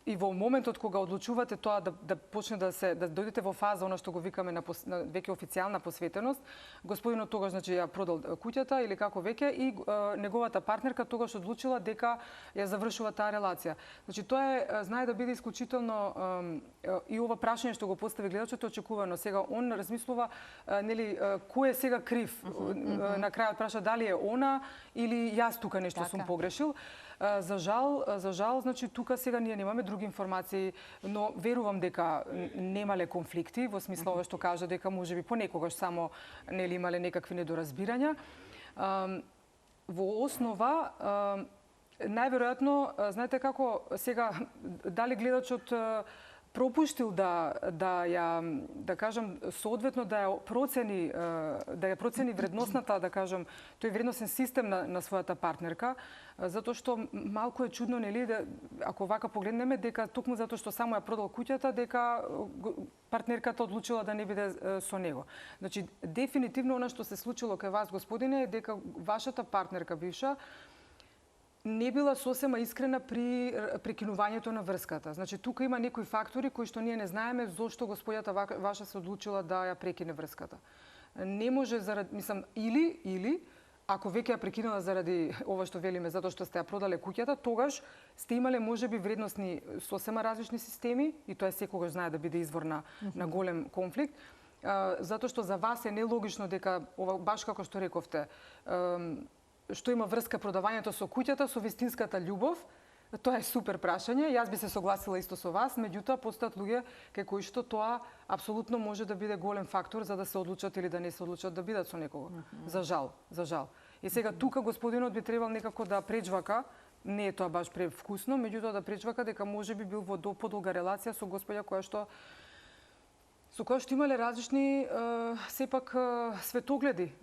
и во моментот кога одлучувате тоа да почне да дојдете во фаза она што го викаме на веќе официјална посветеност, господинот тогаш значи ја продал куќата или како веќе и неговата партнерка тогаш одлучила дека ја завршува таа релација. Значи тоа знае да биде исклучително и ова прашање што го постави гледачот е очекувано. Сега он размислува нели кој е сега крив. На крајот праша дали е она или јас тука нешто сум погрешил. За жал, значи тука сега ние немаме други информации, но верувам дека немале конфликти, во смисла ова што кажа дека можеби понекогаш само нели имале некакви недоразбирања. Во основа, најверојатно, знаете како сега дали гледачот пропуштил да кажам соодветно да ја процени вредносната, да кажам, тој вредносен систем на својата партнерка, затоа што малку е чудно, нели, ако вака погледнеме, дека токму затоа што само ја продал куќата, дека партнерката одлучила да не биде со него. Значи, дефинитивно она што се случило кај вас, господине, е дека вашата партнерка бивша не била сосема искрена при прекинувањето на врската. Значи, тука има некои фактори кои што ние не знаеме зошто господјата ваша се одлучила да ја прекине врската. Не може заради, мислам, или ако веќе ја прекинала заради ова што велиме, затоа што сте ја продале куќата, тогаш сте имале можеби вредносни сосема различни системи и тоа секогаш знае да биде извор на голем конфликт, затоа што за вас е нелогично дека ова баш како што рековте, што има врска продавањето со куќата, со вистинската љубов, тоа е супер прашање. Јас би се согласила исто со вас, меѓутоа постојат луѓе кај кои што тоа апсолутно може да биде голем фактор за да се одлучат или да не се одлучат да бидат со некого. За жал. И сега тука господинот би требал некако да пречвака, не е тоа баш превкусно, меѓутоа да пречвака дека можеби бил во подолга релација со господја со која што имале различни сепак светогледи,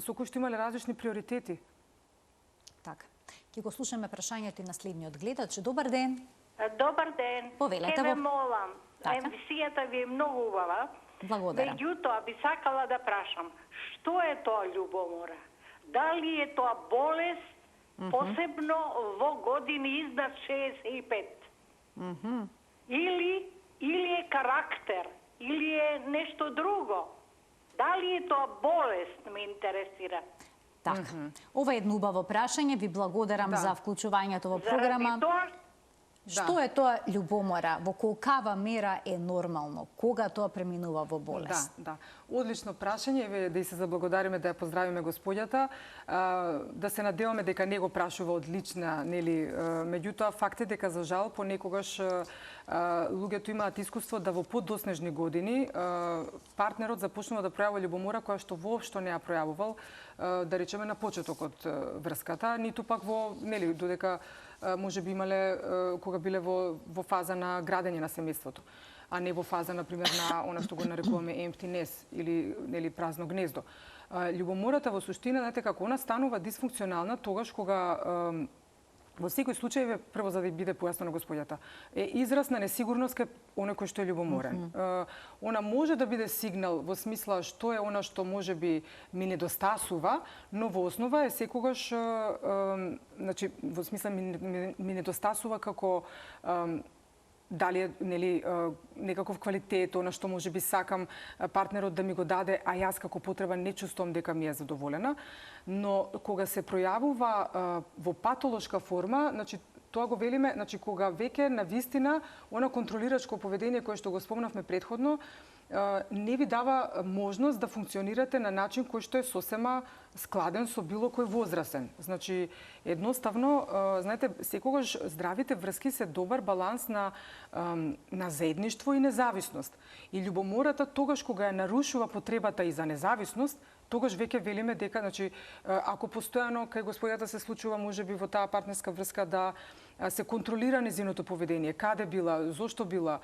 со кои што имале различни приоритети. Така. Ќе го слушаме прашањето и на следниот гледач. Добар ден. Добар ден. Повелете Ке ве во... молам. Емисијата ви е многу убава. Благодарам. Меѓутоа би сакала да прашам, што е тоа љубомора? Дали е тоа болест, посебно во години изнад 65? Или е карактер? Или е нешто друго? Дали е тоа болест, ме интересира. Така. Ова е едно убаво прашање. Ви благодарам за вклучувањето во програма. Што е тоа љубомора? Во колкава мера е нормално? Кога тоа преминува во болест? Да. Одлично прашање, да и се заблагодариме, да ја поздравиме господјата, да се надеваме дека не го прашува одлична, нели, меѓутоа факт е дека за жал понекогаш луѓето имаат искуство да во подоснежни години партнерот започнува да пројавува љубомора која што воопшто не ја пројавувал, да речеме на почетокот врската, ниту пак во, нели, додека може би имале кога биле во фаза на градење на семејството, а не во фаза, например, на она што го нарекуваме empty nest или нели празно гнездо. Љубомората во суштина, знаете како, она станува дисфункционална тогаш кога во секој случај, прво за да биде појаснено господјата, е израз на несигурност кај оној кој што е љубоморен. Она може да биде сигнал во смисла што е она што може би ми недостасува, но во основа е секогаш, значи, во смисла ми недостасува како дали е нели некаков квалитет, она што може би сакам партнерот да ми го даде, а јас како потреба не чувствувам дека ми е задоволена, но кога се пројавува во патолошка форма, значи тоа го велиме, значи кога веќе на вистина она контролирачко поведение кое што го спомнавме претходно не ви дава можност да функционирате на начин кој што е сосема складен со било кој возрасен. Значи, едноставно, знаете, секогаш здравите врски се добар баланс на заедништво и независност. И љубомората тогаш кога ја нарушува потребата и за независност, тогаш веќе велиме дека, значи, ако постојано кај господјата се случува можеби во таа партнерска врска да се контролира незиното поведение, каде била, зошто била.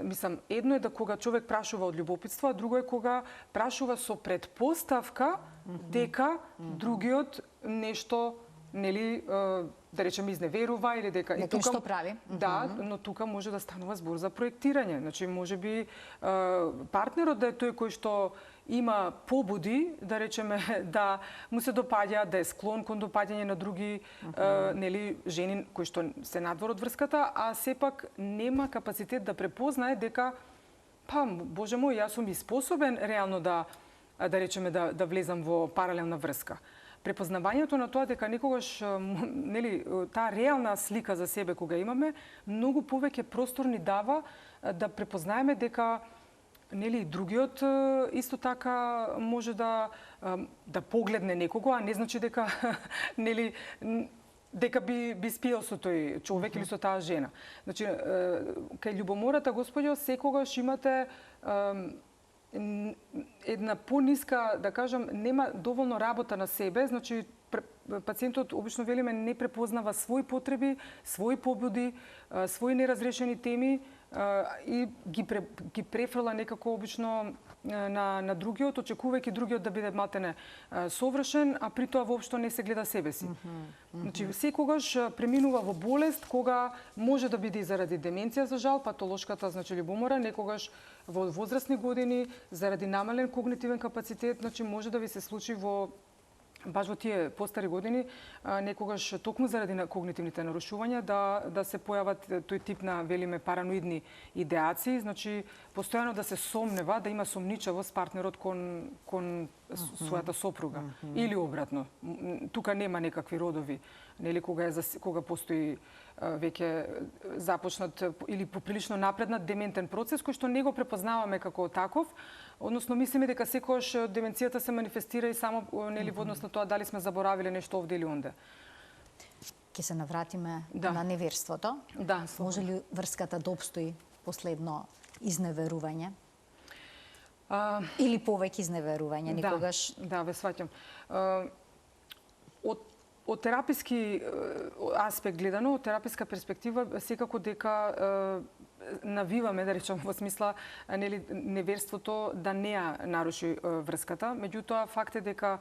Мислам, едно е да кога човек прашува од љубопитство, а друго е кога прашува со предпоставка дека другиот нешто, нели, да речеме, изневерува или дека и тука што прави. Да, но тука може да станува збор за проектирање. Значи, можеби партнерот да е тој кој што има побуди, да речеме, да му се допаѓа, да е склон кон допаѓање на други нели жени кои што се надвор од врската, а сепак нема капацитет да препознае дека боже мој, јас сум и способен реално да речеме да влезам во паралелна врска. Препознавањето на тоа дека некогаш нели таа реална слика за себе кога имаме, многу повеќе простор ни дава да препознаеме дека нели другиот исто така може да погледне некого, а не значи дека нели дека би спиел со тој човек или со таа жена. Значи кај љубомората, господјо, секогаш имате една пониска, да кажам, нема доволно работа на себе, значи пациентот обично велиме не препознава своји потреби, своји побуди, своји неразрешени теми и ги префрла некако обично на другиот, очекувајќи другиот да биде матене совршен, а при тоа воопшто не се гледа себе си. Значи секогаш преминува во болест кога може да биде и заради деменција, за жал, патолошката, значи љубомора, некогаш во возрастни години заради намален когнитивен капацитет, значи може да ви се случи баш во тие постари години, некогаш токму заради когнитивните нарушувања да се појават тој тип на, велиме, параноидни идеации, значи постојано да се сомнева, да има сомничавост партнерот кон својата сопруга или обратно. Тука нема некакви родови, нели кога постои веќе започнат или поприлично напреднат дементен процес кој што не го препознаваме како таков, односно мислиме дека секогаш деменцијата се манифестира и само нели во однос на тоа дали сме заборавиле нешто овде или онде. Ќе се навратиме на неверството. Да, може ли врската да обстои последно изневерување? Или повеќе изневерување никогаш? Да, ве сваќам. Од тераписки аспект гледано, од тераписка перспектива, секако дека навиваме, да речем, во смисла нели неверството да не ја наруши врската. Меѓутоа, факт е дека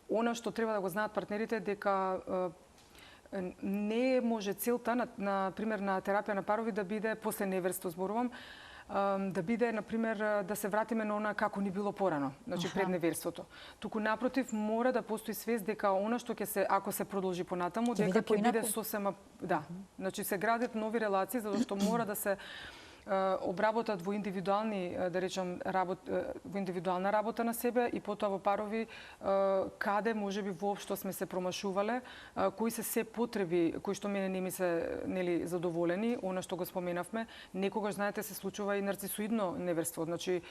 она што треба да го знаат партнерите дека не може целта на пример на терапија на парови да биде после неверство зборувам, да биде, например, да се вратиме на она како ни било порано, значи пред неверството. Туку напротив мора да постои свест дека она што ќе се, ако се продолжи понатаму, дека ќе биде сосема, значи се градат нови релации, затоа што мора да се обработат во индивидуални, да речам, во индивидуална работа на себе и потоа во парови каде можеби воопшто сме се промашувале, кои се потреби кои што мене не ми се нели задоволени, она што го споменавме, некогаш знаете се случува и нарцисоидно неверство, значи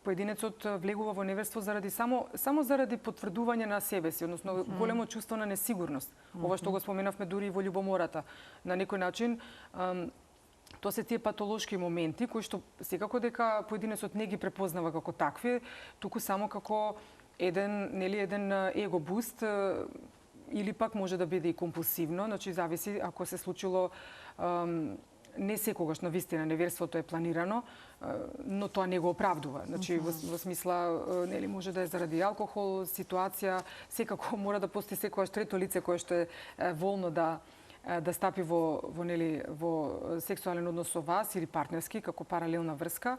поединецот влегува во неверство заради само заради потврдување на себе си, односно големо чувство на несигурност. Ова што го споменавме дури и во љубомората. На некој начин тоа се тие патолошки моменти кои што секако дека поединецот не ги препознава како такви, туку само како еден его буст или пак може да биде и компулсивно, значи зависи ако се случило не секогаш на вистина неверството е планирано, но тоа не го оправдува. Значи во смисла нели може да е заради алкохол, ситуација, секако мора да постои секогаш трето лице кое што е волно да стапи во сексуален однос со вас или партнерски како паралелна врска.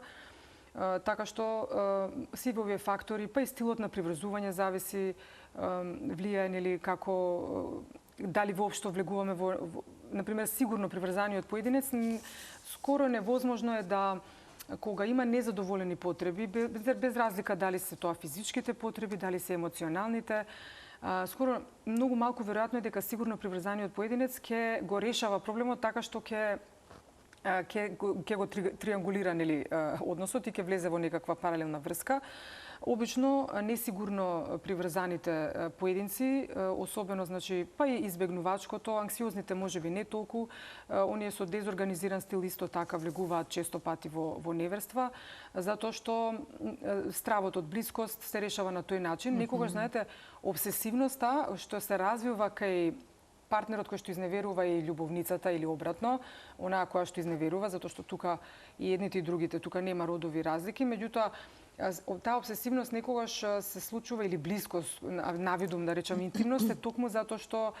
Така што сите овие фактори, па и стилот на приврзување зависи, влијае нели како дали воопшто влегуваме во например сигурно приврзаниот поединец, скоро невозможно е да кога има незадоволени потреби, без разлика дали се тоа физичките потреби, дали се емоционалните, скоро многу малку веројатно е дека сигурно приврзаниот поединец ќе го решава проблемот така што ќе го триангулира нели односот и ќе влезе во некаква паралелна врска. Обично несигурно приврзаните поединци, особено значи па и избегнувачкото, анксиозните можеби не толку, оние со дезорганизиран стил исто така влегуваат често пати во неверства, затоа што стравот од блискост се решава на тој начин. Некогаш знаете обсесивноста што се развива кај партнерот кој што изневерува и љубовницата или обратно, онаа која што изневерува, затоа што тука и едните и другите, тука нема родови разлики, меѓутоа Таа обсесивност некогаш се случува или блискост, навидум да речам интимност, е токму затоа што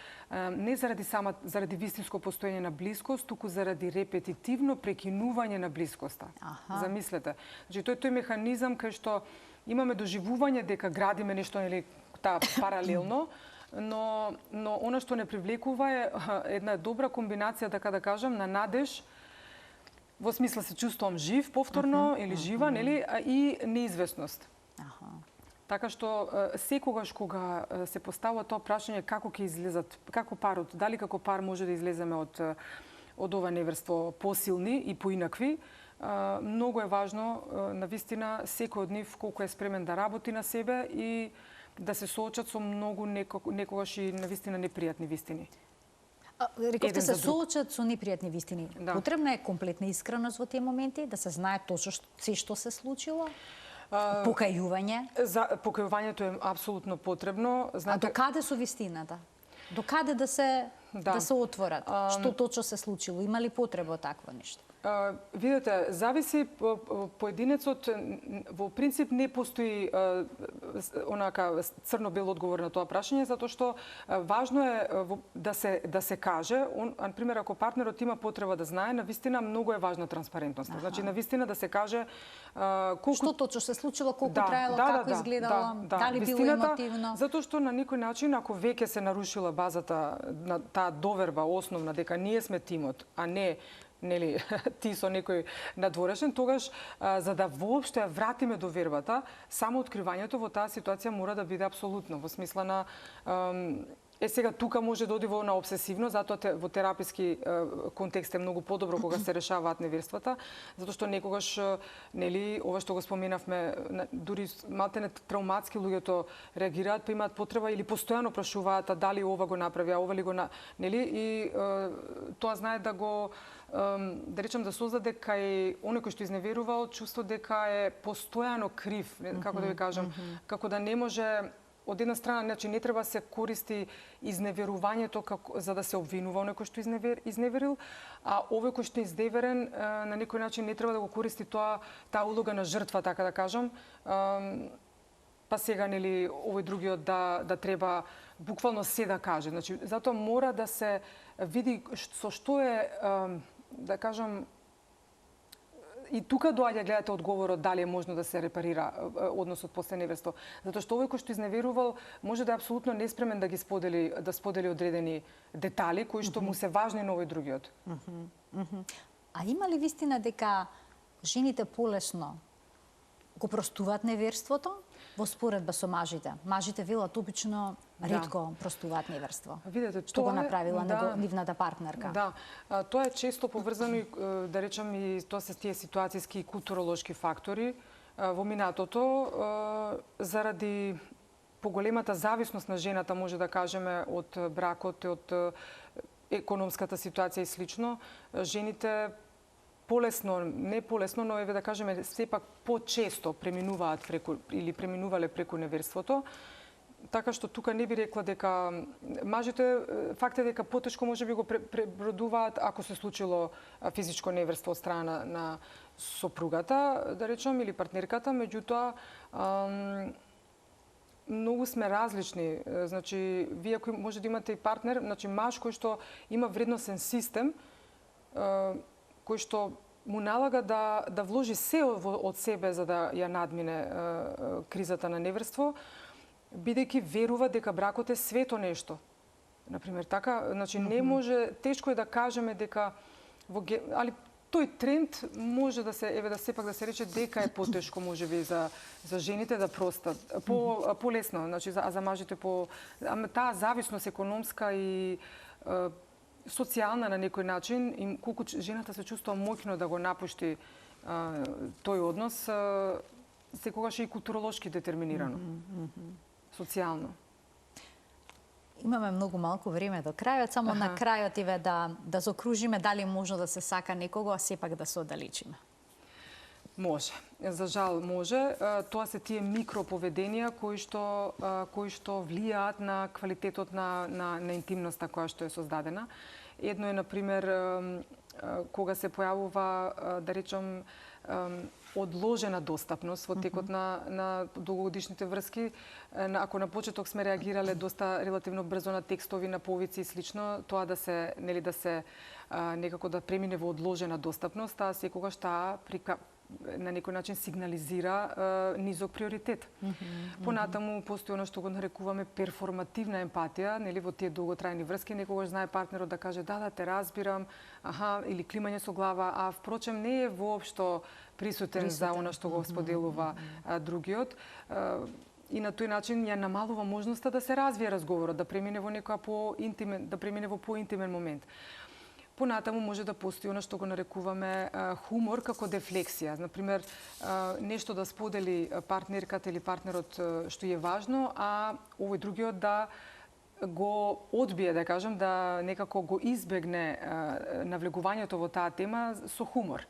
не заради вистинско постоење на блискост, туку заради репетитивно прекинување на блискоста. Замислете. Значи тој механизам кај што имаме доживување дека градиме нешто или таа паралелно, но она што не привлекува е една добра комбинација, така да кажам, на надеж, во смисла се чувствувам жив повторно или жива, нели, и неизвестност. Така што секогаш кога се поставува тоа прашање како ќе излезат, како парот, дали како пар може да излеземе од ова неверство посилни и поинакви, многу е важно навистина секој од нив колку е спремен да работи на себе и да се соочат со многу некогаш и навистина непријатни вистини. Рековте се соочат со непријатни вистини. Да. Потребна е комплетна искреност во тие моменти, да се знае точно се што се случило? Покајување? Покајувањето е апсолутно потребно. Знаете... А докаде со вистината? Докаде да се отворат? Што точно се случило? Има ли потреба од такво нешто? Видете, зависи поединецот, во принцип не постои онака црно-бел одговор на тоа прашање, затоа што важно е да се каже, например, ако партнерот има потреба да знае, навистина многу е важна транспарентноста. Значи навистина да се каже колку што точно се случило, колку траело, како изгледало, дали било емотивно. Затоа што на некој начин ако веќе се нарушила базата на таа доверба основна дека ние сме тимот, а не нели ти со некој надворешен, тогаш за да воопшто ја вратиме довербата, само откривањето во таа ситуација мора да биде апсолутно во смисла на сега тука може да оди на обсесивно, затоа во тераписки контекст е многу подобро кога се решаваат неверствата, затоа што некогаш нели ова што го споменавме, дури малтене травматски луѓето реагираат, па имаат потреба или постојано прашуваат дали ова го направи, а ова ли го нели, и тоа знае да го да речам да создаде кај оној кој што изневерувал чувство дека е постојано крив, како да ви кажам, како да не може од една страна, значи не треба се користи изневерувањето за да се обвинува оној кој што изневерил, а овој кој што е изневерен на некој начин не треба да го користи таа улога на жртва, така да кажам. Па сега нели овој другиот да треба буквално се да каже. Значи затоа мора да се види со што е да кажам. И тука доаѓа, гледате, одговорот дали е можно да се репарира односот после неверство. Затоа што овој кој што изневерувал може да е апсолутно неспремен да ги сподели одредени детали кои што му се важни на овој другиот. А има ли вистина дека жените полесно го простуваат неверството во споредба со мажите? Мажите велат обично ретко простуваат неверство. Видете, што го направила нивната партнерка. Да, тоа е често поврзано и да речам и тоа се тие ситуацијски и културолошки фактори во минатото заради поголемата зависност на жената, може да кажеме, од бракот, од економската ситуација и слично, жените полесно, не полесно, но еве да кажеме сепак почесто преминуваат преминувале преку неверството. Така што тука не би рекла дека мажите факт е дека потешко можеби го пребродуваат ако се случило физичко неверство од страна на сопругата, да речем, или партнерката, меѓутоа многу сме различни. Значи, вие ако може да имате и партнер, значи маж кој што има вредносен систем, кој што му налага да вложи се од себе за да ја надмине кризата на неверство, бидејќи верува дека бракот е свето нешто. Например, така, значи не може, тешко е да кажеме дека али тој тренд може да се сепак да се рече дека е потешко можеби за жените да простат, полесно, значи за мажите таа зависност економска и социјална на некој начин, и колку жената се чувствува моќно да го напушти тој однос, секогаш е и културолошки детерминирано. Социјално. Имаме многу малку време до крајот, само на крајот да заокружиме дали е можно да се сака некого, а сепак да се оддалечиме. Може. За жал може. Тоа се тие микроповеденија кои што влијаат на квалитетот на интимноста која што е создадена. Едно е, например, кога се појавува, да речем, одложена достапност во текот на долгогодишните врски. Ако на почеток сме реагирале доста релативно брзо на текстови, на повици и слично, тоа да се некако да премине во одложена достапност, таа секогаш таа на некој начин сигнализира низок приоритет. Понатаму постои она што го нарекуваме перформативна емпатија, во тие долготрајни врски, некогаш знае партнерот да каже да, те разбирам, или климање со глава, а впрочем не е воопшто присутен за она што го споделува другиот. И на тој начин ја намалува можноста да се развие разговорот, да премине во поинтимен момент. Понатаму може да постои она што го нарекуваме хумор како дефлексија. Например, нешто да сподели партнерката или партнерот што е важно, а овој другиот да го одбие, да кажем, да некако го избегне навлегувањето во таа тема со хумор.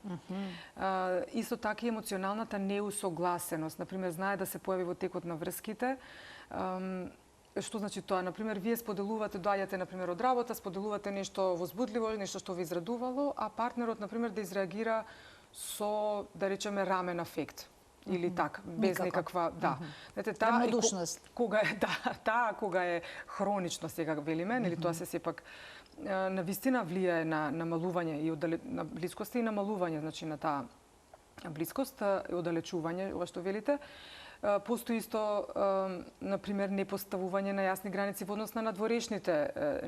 Исто така и емоционалната неусогласеност. Например, знае да се појави во текот на врските. Што значи тоа? Например, вие споделувате, доаѓате, например, од работа, споделувате нешто возбудливо, нешто што ви израдувало, а партнерот, например, да изреагира со, да речеме, рамен афект. Или така, без некаква, да. Рамнодушност. Кога е хронично, сега велиме, нели тоа се сепак на вистина влијае на намалување и на блискост и намалување, значи на таа блискост и оддалечување, ова што велите. Постои исто, например, непоставување на јасни граници во однос на надворешните,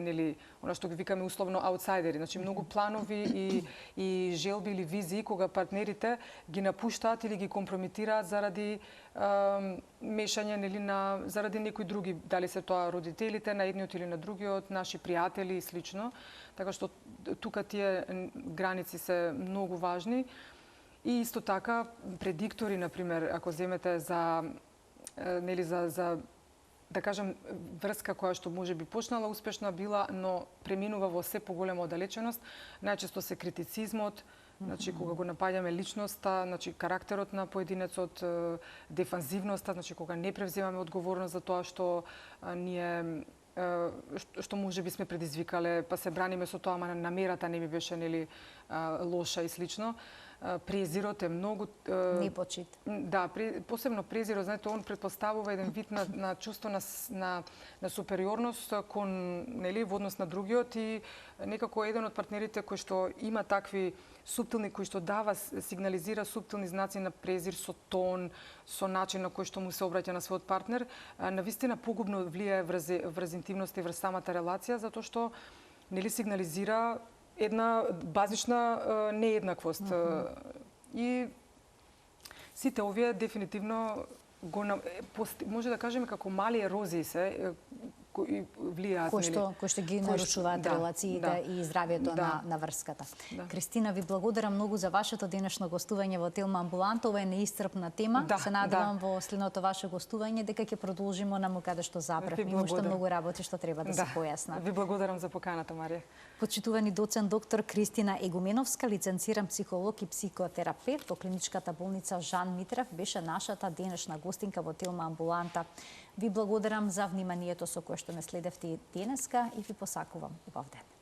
нели, она што ги викаме условно аутсайдери, значи многу планови и желби или визии кога партнерите ги напуштаат или ги компрометираат заради мешање, нели, заради некои други, дали се тоа родителите на едниот или на другиот, наши пријатели и слично. Така што тука тие граници се многу важни. И исто така предиктори, например, ако земете за да кажем врска која што може би почнала успешна била, но преминува во се поголема оддалеченост, најчесто се критицизмот, значи кога го напаѓаме личноста, значи карактерот на поединецот, дефанзивноста, значи кога не превземаме одговорност за тоа што ние што може би сме предизвикале, па се браниме со тоа, ама намерата не ми беше, нели, лоша и слично. Презирот е многу... Непочит. Да, посебно презирот, знаете, он предпоставува еден вид на чувство на супериорност кон, нели, во однос на другиот и некако еден од партнерите кој што има такви суптилни, кој што дава, сигнализира суптилни знаци на презир со тон, со начин на кој што му се обраќа на својот партнер, навистина погубно влијае врз интимноста и врз самата релација, затоа што, нели, сигнализира една базична нееднаквост. И сите овие дефинитивно може да кажеме како мали ерозии се кои влијаат, кои што ги нарушуваат релациите и здравието на врската. Кристина, ви благодарам многу за вашето денешно гостување во Телма амбуланта. Ова е неисцрпна тема. Се надевам во следното ваше гостување дека ќе продолжиме наму каде што запревме. Има уште многу работи што треба да се појаснат. Ви благодарам за поканата, Марија. Почитувани доцент доктор Кристина Егуменовска, лиценциран психолог и психотерапевт во клиничката болница Жан Митрев, беше нашата денешна гостинка во Телма амбуланта. Ви благодарам за вниманието со кое што ме следевте денеска и ви посакувам убав ден.